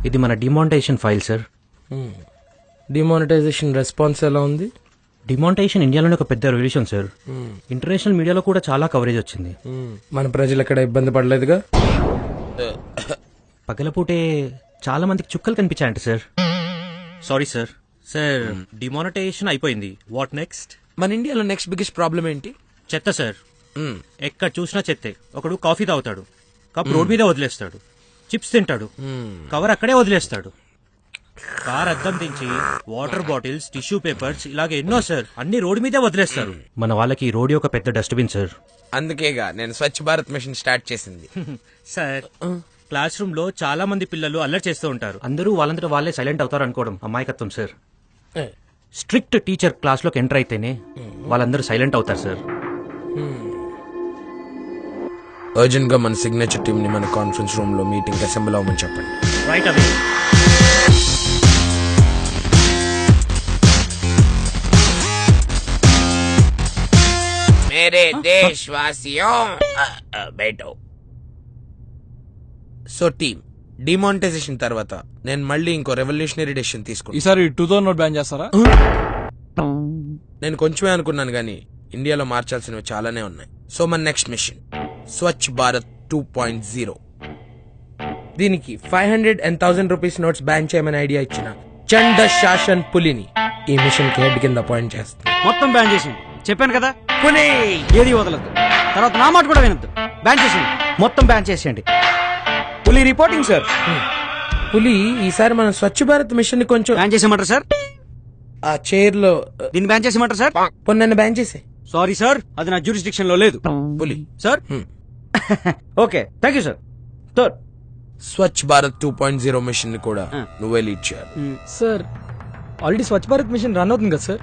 ఇది మన demonetisation file sir. Demonetisation response ఎలా ఉంది? డిమానిటైజేషన్ ఇండియాలోనే ఒక పెద్ద రెవల్యూషన్ సార్. ఇంటర్నేషనల్ మీడియాలో కూడా చాలా కవరేజ్ వచ్చింది. మన ప్రజలు ఎక్కడ ఇబ్బంది పడలేదుగా? పగలపూటే చాలా మందికి చుక్కలు కనిపించాయంట sir. Sorry sir. Sir demonetization అయిపోయింది. What next? మన ఇండియాలో నెక్స్ట్ బిగ్గెస్ట్ ప్రాబ్లం ఏంటి? చెత్త సార్. ఎక్కడ చూసినా చెత్తే. ఒకడు కాఫీ తాగుతాడు, కప్ రోడ్ మీద వదిలేస్తాడు. చిప్స్ తింటాడు, కవర్ అక్కడే వదిలేస్తాడు. కార్ అద్దం దించి వాటర్ బాటిల్స్, టిష్యూ పేపర్స్ ఇలాగే ఎన్నో సార్ అన్ని రోడ్ మీదే వదిలేస్తారు. మన వాళ్ళకి రోడ్ ఒక పెద్ద డస్ట్బిన్ సార్. అందుకేగా నేను స్వచ్ఛ భారత్ మిషన్ స్టార్ట్ చేసింది. సార్ క్లాస్ రూమ్ లో చాలా మంది పిల్లలు అల్లరి చేస్తూ ఉంటారు. అందరూ వాళ్ళంతటా వాళ్ళే సైలెంట్ అవుతారు అనుకోవడం అమాయకత్వం సార్. స్ట్రిక్ట్ టీచర్ క్లాస్ లోకి ఎంటర్ అయితేనే వాళ్ళందరూ సైలెంట్ అవుతారు సార్. అర్జెంట్ గా మన సిగ్నేచర్ టీమ్ ని మన కాన్ఫరెన్స్ రూమ్ లో మీటింగ్ అసెంబ్ల్ అవ్వమని చెప్పండి. Right away. मेरे देशवासियों बैठो. సో టీమ్ డిమానిటైజేషన్ తర్వాత నేను మళ్ళీ ఇంకో రెవల్యూషనరీ డెసిషన్ తీసుకున్నాను. ఈసారి 2000 నోట్ బ్యాన్ చేస్తారా? నేను కొంచెమే అనుకున్నాను కానీ ఇండియాలో మార్చాల్సినవి చాలానే ఉన్నాయి. సో మన నెక్స్ట్ మిషన్ స్వచ్ఛ భారత్ 2.0. దీనికి 500 and 1000 రూపీస్ నోట్స్ బ్యాన్ చేయమని ఐడియా ఇచ్చిన చండ శాసన్ పులిని ఈ మిషన్ కి హెడ్ కింద అపాయింట్ చేస్తాను. మొత్తం బ్యాన్ చేసింది. చెప్పాను కదా, పులి ఏది వదలద్దు. తర్వాత నా మాట కూడా వినద్దు. బ్యాన్ చేసింది. మొత్తం బ్యాన్ చేసేయండి. పులి రిపోర్టింగ్ సార్. పులి ఈసారి మన స్వచ్ఛ భారత్ మిషన్ ని కొంచెం బ్యాన్ చేసేయమంటారు సార్? ఆ చైర్ లో దీన్ని బ్యాన్ చేసేయమంటారు సార్? పొన్న బ్యాన్ చేసే. సారీ సార్, అది నా జ్యూరిస్డిక్షన్ లో లేదు. పులి sir okay, thank you sir. Sir Swachh Bharat 2.0 mission ని కూడా నువ్వే లీడ్ చేయాలి. Sir already Swachh Bharat mission run అవుతుంది కదా సార్?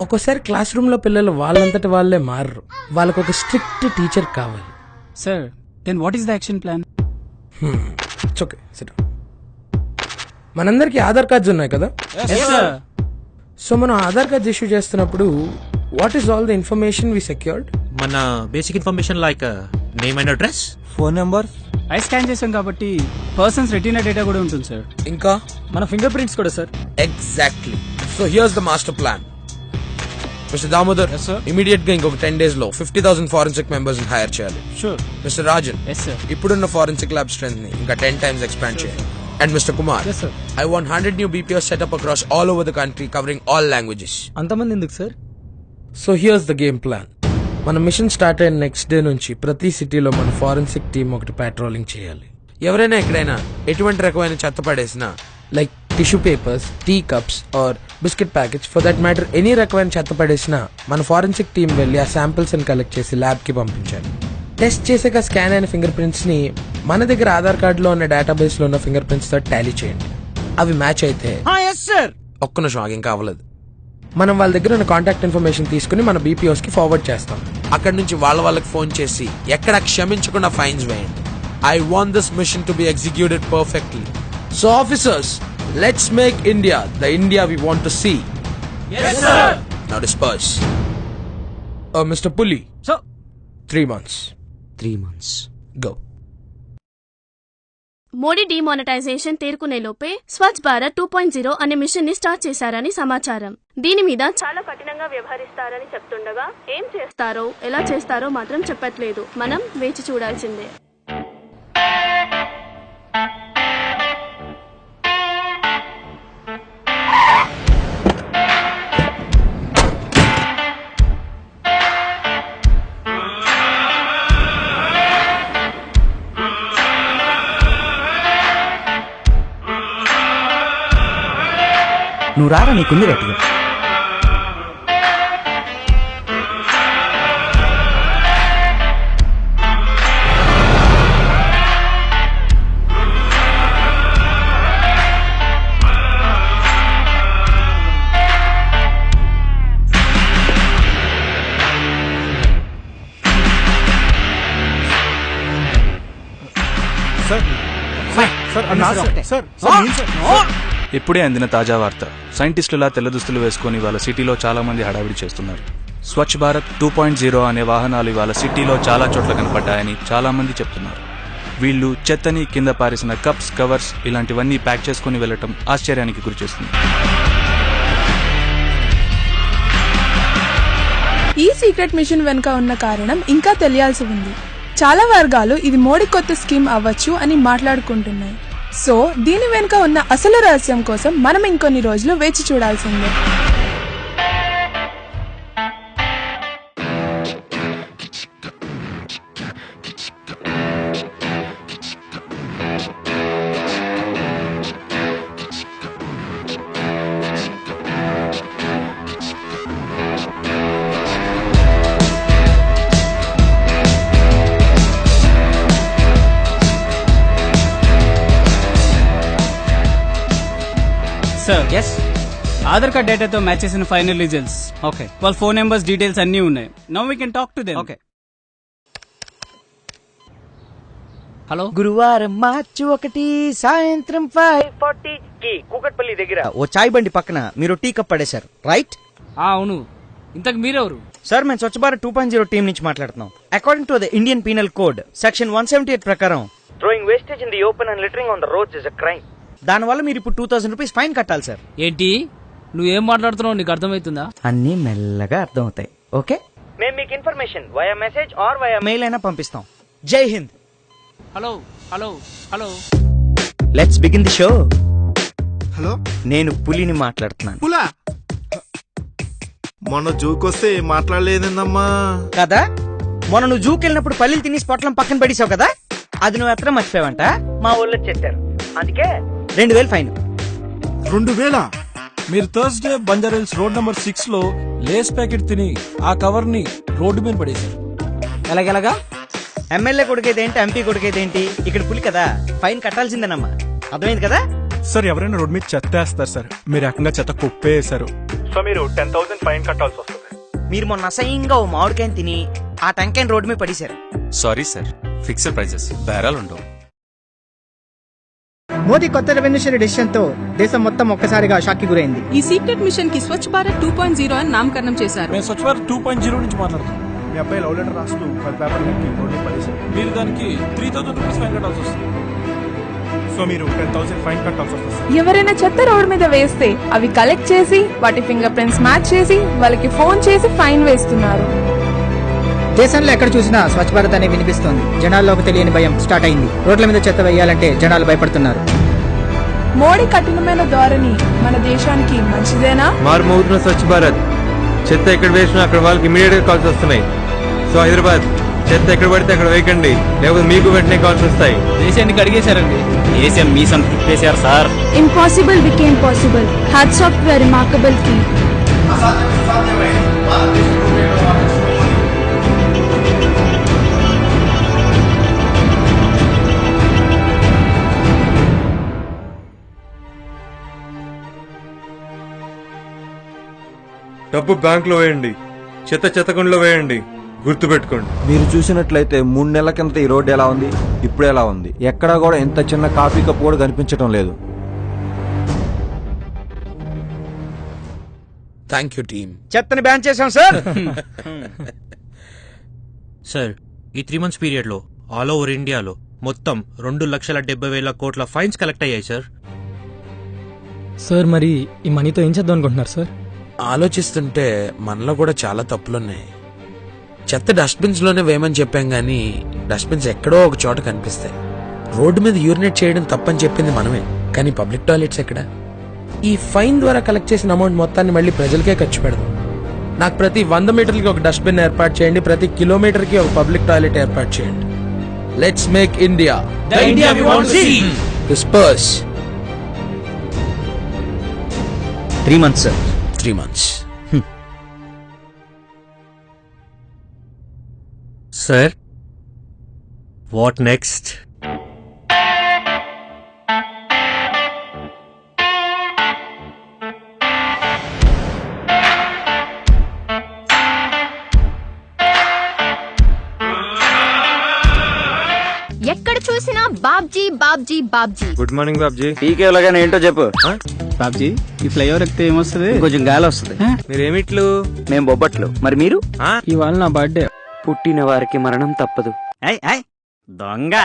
ఒక్కోసారి క్లాస్ రూమ్ లో పిల్లలు వాళ్ళంతటి వాళ్ళే మారరు. వాళ్ళకు ఒక స్ట్రిక్ట్ టీచర్ కావాలి. Sir then what is the action plan? Okay, మనందరికి ఆధార్ కార్డ్స్ ఉన్నాయి కదా? సో మనం ఆధార్ కార్డ్స్ ఇష్యూ చేస్తున్నప్పుడు what is all the information we secured? మన basic information like name and address, phone number. Eye scan చేసాం కాబట్టి persons retina data కూడా ఉంటుంది సార్. ఇంకా మన ఫింగర్ ప్రింట్స్ కూడా sir. Exactly. So here's the master plan. Mister Damodar, immediate గా ఇంకొక 10 days లో 50,000 ఫారెన్సిక్ మెంబర్స్ ని హైర్ చేయాలి. Sure. Mister Rajan, yes sir. ఇప్పుడున్న ఫారెన్సిక్ ల్యాబ్ స్ట్రెంత్ ని ఇంకా 10 times ఎక్స్పాండ్ చేయాలి. And mister Kumar, Yes, sir. I want 100 new BPOs set up across all over the country covering all languages. అంతమంది ఎందుకు sir? So here's the game plan. మన mission start అయిన next day నుంచి ప్రతి సిటీలో మన ఫారెన్సిక్ టీమ్ ఒకటి పాట్రోలింగ్ చేయాలి. ఎవరైనా ఎక్కడైనా ఎటువంటి రకమైన చెత్త పడేసినా, like tissue papers, tea cups or biscuit packets, for that matter any రకమైన చెత్త పడేసినా మన ఫారెన్సిక్ టీమ్ వెళ్ళి ఆ శాంపిల్స్ ని కలెక్ట్ చేసి ల్యాబ్ కి పంపించాలి. టెస్ట్ చేసాక స్కాన్ అయిన ఫింగర్ ప్రింట్స్ ని మన దగ్గర ఆధార్ కార్డు లో ఉన్న డేటాబేస్ లో ఉన్న ఫింగర్ ప్రింట్స్ తో టాలీ చేయండి. అవి మ్యాచ్ అయితే ఒక్క నిమిషం ఆగి, ఇంకా అవ్వలేదు. మనం వాళ్ళ దగ్గర ఉన్న కాంటాక్ట్ ఇన్ఫర్మేషన్ తీసుకుని మన బీపీఓస్ కి ఫార్వర్డ్ చేస్తాం. అక్కడ నుంచి వాళ్ళకి ఫోన్ చేసి ఎక్కడ క్షమించకుండా ఫైన్స్ వేయండి. I want this mission to be executed perfectly. So officers, let's make India the India we want to see. Yes, sir. Now disperse. Mr. Puli. So 3 months. 3 months. Go. Modi demonetization తేరుకునే లోపే స్వచ్ఛ భారత్ 2.0 అనే machine ని start చేశారని సమాచారం. దీని మీద చాలా కఠినంగా వ్యవహరిస్తారని చెప్తుండగా ఏం చేస్తారో ఎలా చేస్తారో మాత్రం చెప్పట్లేదు. మనం వేచి చూడాల్సిందే. నువ్వు రారా, నీకుంది గట్టిగా. ఇప్పుడే అందిన తాజా వార్త. సైంటిస్టులా తెల్ల దుస్తులు వేసుకుని వాళ్ళ సిటీలో చాలా మంది హడావిడి చేస్తున్నారు. స్వచ్ఛ భారత్ 2.0 అనే వాహనాలు ఇవాళ సిటీలో చాలా చోట్ల కనపడ్డాయని చాలా మంది చెప్తున్నారు. వీళ్ళు చెత్తని కింద పారేసిన కప్స్, కవర్స్ ఇలాంటివన్నీ ప్యాక్ చేసుకుని వెళ్ళటం ఆశ్చర్యానికి గురిచేస్తుంది. ఈ సీక్రెట్ మిషన్ వెనుక ఉన్న కారణం ఇంకా తెలియాల్సి ఉంది. చాలా వర్గాలు ఇది మోడీ కొత్త స్కీమ్ అవ్వచ్చు అని మాట్లాడుకుంటున్నాయి. సో దీని వెనుక ఉన్న అసలు రహస్యం కోసం మనం ఇంకొన్ని రోజులు వేచి చూడాల్సిందే. సార్ ఆధార్ కార్డ్ డేటాతో మ్యాచ్ చేసిన ఫైనల్ రిజల్ట్స్. ఓకే, వాళ్ళ ఫోన్ నెంబర్స్ డీటెయిల్స్ అన్ని ఉన్నాయి. Now we can talk to them. Okay, hello. గురువారం మార్చి 1 సాయంత్రం 5:40 కి కూకట్పల్లి దగ్గర ఓ చాయ్ బండి పక్కన మీరు టీ కప్ పడేశారు, రైట్? అవును. ఇంతకు మీరెవరు? సార్, మేము స్వచ్ఛ భారత్ 2.0 టీం నుంచి మాట్లాడుతున్నాం. According to the Indian penal code section 178 ప్రకారం throwing wastage in the open and littering on the roads is a crime. దానివల్ల మీరు ఇప్పుడు 2000 రూపీస్ ఫైన్ కట్టాలి సార్. ఏంటి నువ్వేం మాట్లాడుతున్నావు? నీకు అర్థమవుతుందా? అన్ని మెల్లగా అర్థమవుతాయి. ఓకే, మేము మీకు information via message or via mail అయినా పంపిస్తాం. జై Hind. Hello hello hello. Let's begin the show. Hello, నేను పులిని మాట్లాడుతున్నాను పులా. మొన్న జూకొస్తే మాట్లాడలేదమ్మా కదా. మొన్న నువ్వు జూకి వెళ్ళినప్పుడు పల్లీలు తిని పొట్లం పక్కన పడేసావు కదా, అది నువ్వు ఎత్ర మర్చిపోయావంట. మా ఊళ్ళో చెప్పారు, అందుకే 2000 ఫైన్. 2000? మీరు థర్స్డే బంజారాహిల్స్ రోడ్ నంబర్ 6 లో లేస్ ప్యాకెట్ తిని ఆ కవర్ ని రోడ్డు మీద పడేశారు. ఎలాగెలాగా? ఎమ్మెల్యే కొడుకైతే ఏంటి, ఎంపీ కొడుకైతే ఏంటి, ఇక్కడ పులి కదా, ఫైన్ కట్టాల్సిందేనమ్మా. అర్థమైంది కదా? సార్, ఎవరైనా రోడ్ మీద చెత్త వేస్తారు సార్, మీరు ఏకంగా చెత్త కుప్పేశారు. సో మీరు 10,000 ఫైన్ కట్టాల్సి వస్తుంది. మీరు మొన్న అసహ్యంగా ఓ మామిడికాయని తిని ఆ టెంకాయని రోడ్డు మీద పడేశారు. సారీ సార్, ఫిక్స్డ్ ప్రైజెస్, బేరాలు ఉండవు. మోదీ కొత్త రెవెన్యూషన్ డిసిషన్ తో దేశం మొత్తం ఒక్కసారిగా షాక్ కి గురైంది. ఈ సీక్రెట్ మిషన్ కి స్వచ్ఛ భారత్ 2.0 అని నామకరణం చేశారు. మేము స్వచ్ఛ భారత్ 2.0 నుంచి మాట్లాడుతాం. మీ అబ్బాయి లవ్ లెటర్ రాస్తూ 10 పేపర్లు రోడ్డు పడేశారు. మీరు దానికి 3,000 రూపీస్ ఫైన్ కట్టాల్సి వస్తుంది. సో మీరు 10,000 ఫైన్ కట్టాల్సి వస్తుంది. ఎవరైనా చెత్త రోడ్ మీద వేస్తే అవి కలెక్ట్ చేసి వాటి ఫింగర్ ప్రింట్స్ మ్యాచ్ చేసి వాళ్ళకి ఫోన్ చేసి ఫైన్ వేస్తున్నారు. దేశంలో ఎక్కడ చూసినా స్వచ్ఛ భారత్ అని వినిపిస్తోంది. జనాల్లోకి తెలియని భయం స్టార్ట్ అయింది. రోడ్ల మీద చెత్త వేయాలంటే జనాలు భయపడుతున్నారు. మోడీ కఠినమైన ధోరణి మన దేశానికి మంచిదేనా? మారుమోగుతున్న స్వచ్ఛ భారత్. చెత్త ఎక్కడ వేసినా అక్కడ వాళ్ళకి ఇమీడియట్ గా కాల్స్ వస్తున్నాయి. సో హైదరాబాద్, చెత్త ఎక్కడ పడితే అక్కడ వేయకండి, లేకపోతే మీకు వెంటనే కాల్స్ వస్తాయి. దేశాన్ని కడిగేశారండి. దేశం మీ సంతృప్తి చేశారు sir. Impossible became possible. Hats off to remarkable team. డబ్బు బ్యాంక్ లో వేయండి, చెత్త చెత్తకుండలో వేయండి. గుర్తు పెట్టుకోండి. మీరు చూసినట్లయితే 3 నెలల కింద ఈ రోడ్డు ఎలా ఉంది, ఇప్పుడు ఎలా ఉంది. ఎక్కడా కూడా ఇంత చిన్న కాఫీ కప్ కూడా కనిపించడం లేదు. Thank you team. చెత్తని బ్యాన్ చేశాం సార్. సార్, ఈ 3 months పీరియడ్ లో ఆల్ ఓవర్ ఇండియాలో మొత్తం 2,70,000 కోట్ల ఫైన్స్ కలెక్ట్ అయ్యాయి సార్. సార్, మరి ఈ మనీతో ఏం చేద్దాం అనుకుంటున్నారు సార్? ఆలోచిస్తుంటే మనలో కూడా చాలా తప్పులున్నాయి. చెత్త డస్ట్బిన్స్ లోనే వేయమని చెప్పాం గానీ డస్ట్బిన్స్ ఎక్కడో ఒక చోట కనిపిస్తాయి. రోడ్డు మీద యూరినేట్ చేయడం తప్పని చెప్పింది మనమే, కానీ పబ్లిక్ టాయిలెట్స్ ఎక్కడ? ఈ ఫైన్ ద్వారా కలెక్ట్ చేసిన అమౌంట్ మొత్తాన్ని మళ్ళీ ప్రజలకే ఖర్చు పెడదాం. నాకు ప్రతి 100 మీటర్లకి ఒక డస్ట్బిన్ ఏర్పాటు చేయండి, ప్రతి కిలోమీటర్కి ఒక పబ్లిక్ టాయిలెట్ ఏర్పాటు చేయండి. Let's make India the India we want to see. Disperse. 3 months sir. 3 months. Sir, what next? ఎక్కడ చూసినా బాబ్జీ బాబ్జీ బాబ్జీ. Good morning Babji. పీకే లాగానే ఏంటో చెప్పు. బాబ్జీ, ఈ ఫ్లైఓవర్ ఎక్కితే ఏమొస్తుంది? కొంచెం గాలి వస్తుంది. మీరేమిట్లు? మేము బొబ్బట్లు. మరి మీరు? ఇవాళ నా బర్త్డే. పుట్టిన వారికి మరణం తప్పదు. దొంగ.